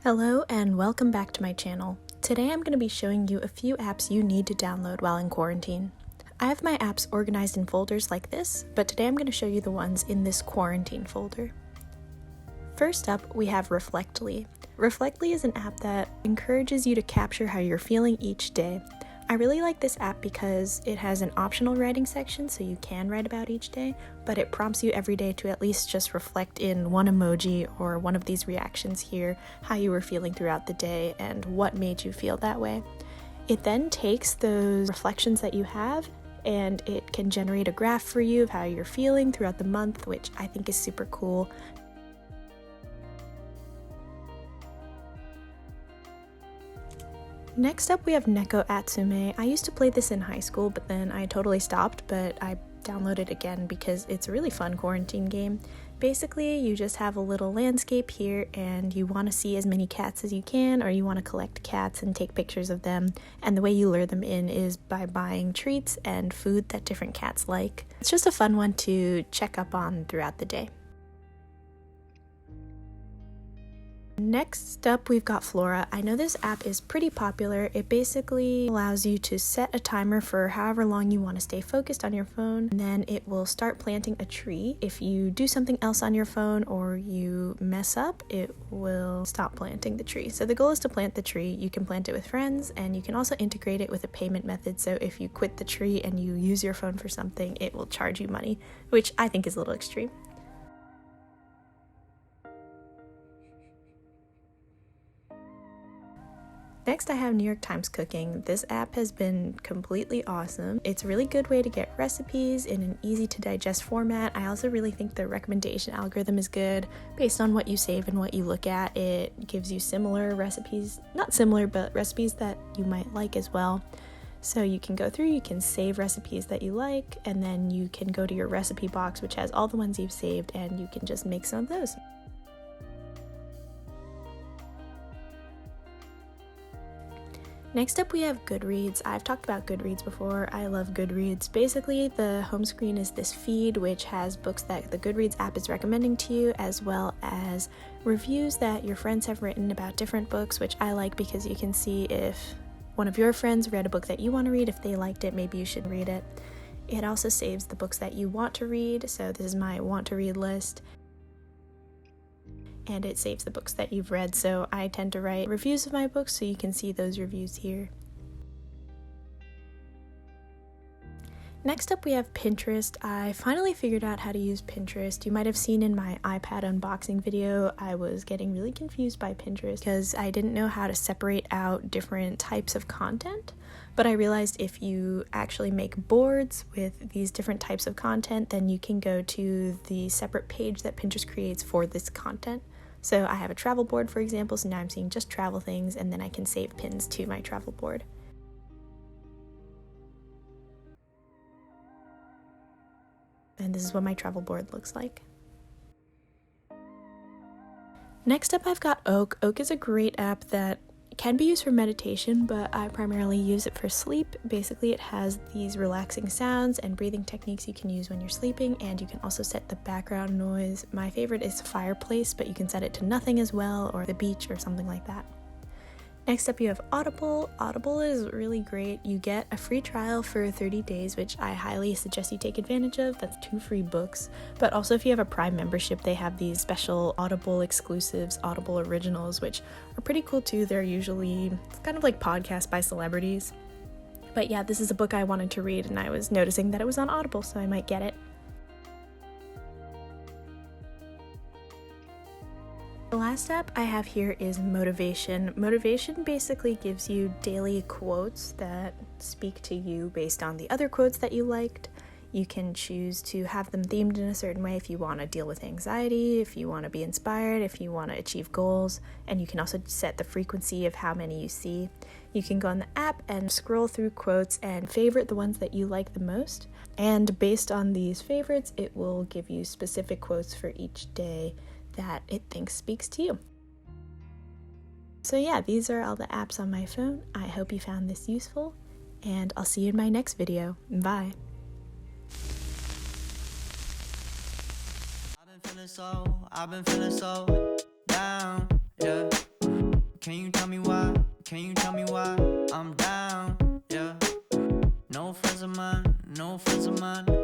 Hello and welcome back to my channel. Today I'm going to be showing you a few apps you need to download while in quarantine. I have my apps organized in folders like this, but today I'm going to show you the ones in this quarantine folder. First up, we have Reflectly. Reflectly is an app that encourages you to capture how you're feeling each day. I really like this app because it has an optional writing section, so you can write about each day, but it prompts you every day to at least just reflect in one emoji or one of these reactions here, how you were feeling throughout the day and what made you feel that way. It then takes those reflections that you have and it can generate a graph for you of how you're feeling throughout the month, which I think is super cool. Next up we have Neko Atsume. I used to play this in high school, but then I totally stopped, but I downloaded it again because it's a really fun quarantine game. Basically, you just have a little landscape here and you want to see as many cats as you can, or you want to collect cats and take pictures of them, and the way you lure them in is by buying treats and food that different cats like. It's just a fun one to check up on throughout the day. Next up, we've got Flora. I know this app is pretty popular. It basically allows you to set a timer for however long you want to stay focused on your phone, and then it will start planting a tree. If you do something else on your phone or you mess up, it will stop planting the tree. So the goal is to plant the tree. You can plant it with friends, and you can also integrate it with a payment method. So if you quit the tree and you use your phone for something, it will charge you money, which I think is a little extreme. Next, I have New York Times Cooking. This app has been completely awesome. It's a really good way to get recipes in an easy to digest format. I also really think the recommendation algorithm is good. Based on what you save and what you look at, it gives you similar recipes, not similar, but recipes that you might like as well. So you can go through, you can save recipes that you like, and then you can go to your recipe box, which has all the ones you've saved, and you can just make some of those. Next up we have Goodreads. I've talked about Goodreads before. I love Goodreads. Basically, the home screen is this feed which has books that the Goodreads app is recommending to you, as well as reviews that your friends have written about different books, which I like because you can see if one of your friends read a book that you want to read. If they liked it, maybe you should read it. It also saves the books that you want to read, so this is my want to read list. And it saves the books that you've read, so I tend to write reviews of my books so you can see those reviews here. Next up we have Pinterest. I finally figured out how to use Pinterest. You might have seen in my iPad unboxing video, I was getting really confused by Pinterest because I didn't know how to separate out different types of content. But I realized if you actually make boards with these different types of content, then you can go to the separate page that Pinterest creates for this content. So I have a travel board, for example, so now I'm seeing just travel things, and then I can save pins to my travel board. And this is what my travel board looks like. Next up I've got Oak. Oak is a great app that can be used for meditation, but I primarily use it for sleep. Basically, it has these relaxing sounds and breathing techniques you can use when you're sleeping, and you can also set the background noise. My favorite is fireplace, but you can set it to nothing as well, or the beach or something like that. Next up you have Audible. Audible is really great. You get a free trial for 30 days, which I highly suggest you take advantage of. That's 2 free books. But also if you have a Prime membership, they have these special Audible exclusives, Audible originals, which are pretty cool too. They're usually, it's kind of like podcasts by celebrities. But yeah, this is a book I wanted to read and I was noticing that it was on Audible, so I might get it. The last app I have here is Motivation. Motivation basically gives you daily quotes that speak to you based on the other quotes that you liked. You can choose to have them themed in a certain way if you want to deal with anxiety, if you want to be inspired, if you want to achieve goals, and you can also set the frequency of how many you see. You can go on the app and scroll through quotes and favorite the ones that you like the most. And based on these favorites, it will give you specific quotes for each day that it thinks speaks to you. So yeah, these are all the apps on my phone. I hope you found this useful, and I'll see you in my next video. Bye. I've been feeling so down, yeah. Can you tell me why? Can you tell me why? I'm down, yeah. No friends of mine, no friends of mine.